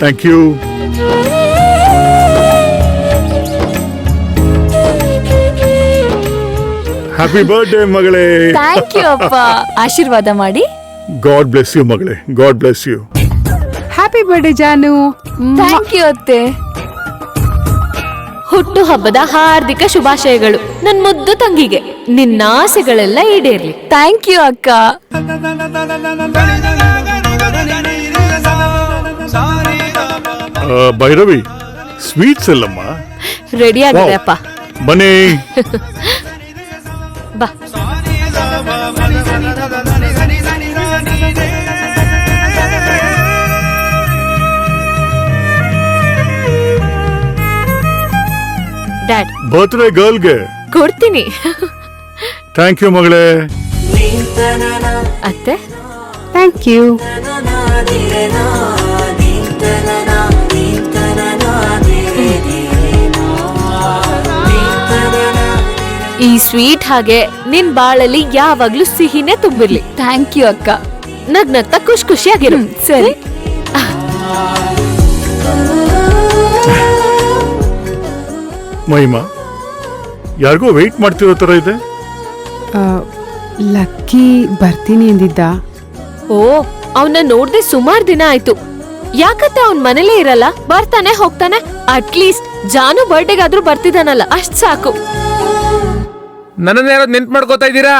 Thank you. Happy birthday ಮಗಳೇ. Thank you ಅಪ್ಪ. ಆಶೀರ್ವಾದ ಮಾಡಿ. ಗಾಡ್ ಬ್ಲೆಸ್ ಯು ಮಗಳೇ, God bless you. Happy birthday ಜಾನು. ಥ್ಯಾಂಕ್ ಯು ಅತ್ತೆ. ಹುಟ್ಟು ಹಬ್ಬದ ಹಾರ್ದಿಕ ಶುಭಾಶಯಗಳು ನನ್ ಮುದ್ದು ತಂಗಿಗೆ. ನಿನ್ನ ಆಸೆಗಳೆಲ್ಲ ಈಡೇರ್ಲಿ. ಥ್ಯಾಂಕ್ ಯು ಅಕ್ಕ. ಭೈರವಿ, ಸ್ವೀಟ್ಸ್ ಎಲ್ಲಮ್ಮ ರೆಡಿ ಆಗಿದೆ ಅಪ್ಪ. ಬನ್ನಿ. ಬಾ. ಡ್ಯಾಡ್, ಬರ್ತ್ಡೇ ಗರ್ಲ್ಗೆ ಕೊಡ್ತೀನಿ. ಥ್ಯಾಂಕ್ ಯು ಮಗಳೇ. ಅತ್ತೆ, ಥ್ಯಾಂಕ್ ಯು. ಈ ಸ್ವೀಟ್ ಹಾಗೆ ನಿನ್ ಬಾಳಲ್ಲಿ ಯಾವಾಗ್ಲೂ ಸಿಹಿನೇ ತುಂಬಿರ್ಲಿ. ಥ್ಯಾಂಕ್ ಯು ಅಕ್ಕ. ನಗ್ನಗ್ತ ಖುಷಿಯಾಗಿರು. ಸರಿ. ಮಹಿಮಾ, ಯಾರಿಗೋ ವೆಯ್ಟ್ ಮಾಡ್ತಿರೋ ತರ ಇದೆ. ಲಕ್ಕಿ ಬರ್ತೀನಿ ಎಂದಿದ್ದ. ಓ, ಅವನ್ನ ನೋಡ್ದೆ ಸುಮಾರು ದಿನ ಆಯ್ತು. ಯಾಕಂತ ಅವನ್ ಮನೇಲೇ ಇರಲ್ಲ, ಬರ್ತಾನೆ ಹೋಗ್ತಾನೆ. ಅಟ್ಲೀಸ್ಟ್ ಜಾನು ಬರ್ಡೇಗಾದ್ರೂ ಬರ್ತಿದ್ದಾನಲ್ಲ, ಅಷ್ಟ್ ಸಾಕು. ನನ್ನನ್ನ ಯಾರೋ ನೆನ್ಪು ಮಾಡ್ಕೋತಾ ಇದ್ದೀರಾ?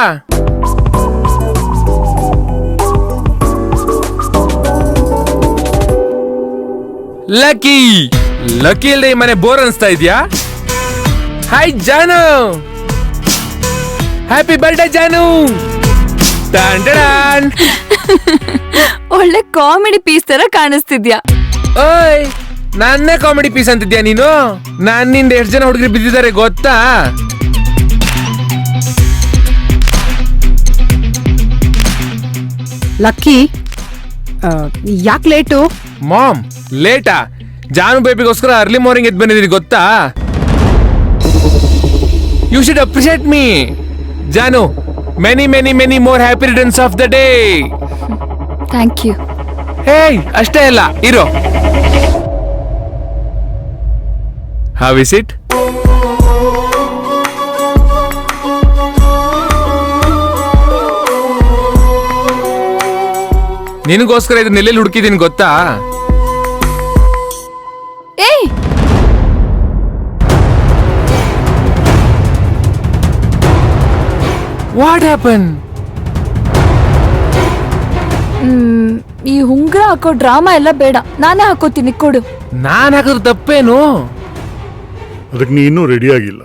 ಲಕ್ಕಿ ಲಕ್ಕಿ ಇಲ್ದೆ ಈ ಮನೆ ಬೋರ್ ಅನ್ಸ್ತಾ ಇದ್ಯಾ? ಹಾಯ್ ಜಾನು, ಹ್ಯಾಪಿ ಬರ್ಡೇ ಜಾನು. ಒಳ್ಳೆ ಕಾಮಿಡಿ ಪೀಸ್ ತರ ಕಾಣಿಸ್ತಿದ್ಯಾ. ಓಯ್, ನನ್ನೇ ಕಾಮಿಡಿ ಪೀಸ್ ಅಂತಿದ್ಯಾ ನೀನು? ನನ್ನಿಂದ ಎಷ್ಟು ಜನ ಹುಡುಗರು ಬಿದ್ದಿದ್ದಾರೆ ಗೊತ್ತಾ? ಲಕ್ಕಿ, ಯಾಕೆ ಲೇಟು? ಮಾಮ್, ಲೇಟಾ? ಜಾನು ಬೇಬಿಗೋಸ್ಕರ ಅರ್ಲಿ ಮಾರ್ನಿಂಗ್ ಎದ್ದು ಬಂದಿದ್ದೀನಿ ಗೊತ್ತಾ? You should appreciate me. ಜಾನು, many many many more happy returns of the day. Thank you. Hey, ಅಷ್ಟೇ ಅಲ್ಲ, ಇರೋ. How is it? ನಿನಗೋಸ್ಕರ ಇದನ್ನ ಎಲ್ಲೆಲ್ಲಿ ಹುಡುಕಿದೀನಿ ಗೊತ್ತಾ? ಏಯ್, ವಾಟ್ ಹ್ಯಾಪನ್? ಈ ಉಂಗ್ರ ಹಾಕೋ ಡ್ರಾಮಾ ಎಲ್ಲ ಬೇಡ, ನಾನೇ ಹಾಕೋತೀನಿ, ಕೊಡು. ನಾನ್ ಹಾಕಿದ್ರೆ ತಪ್ಪೇನು? ಅದಕ್ಕೆ ನೀ ಇನ್ನೂ ರೆಡಿ ಆಗಿಲ್ಲ.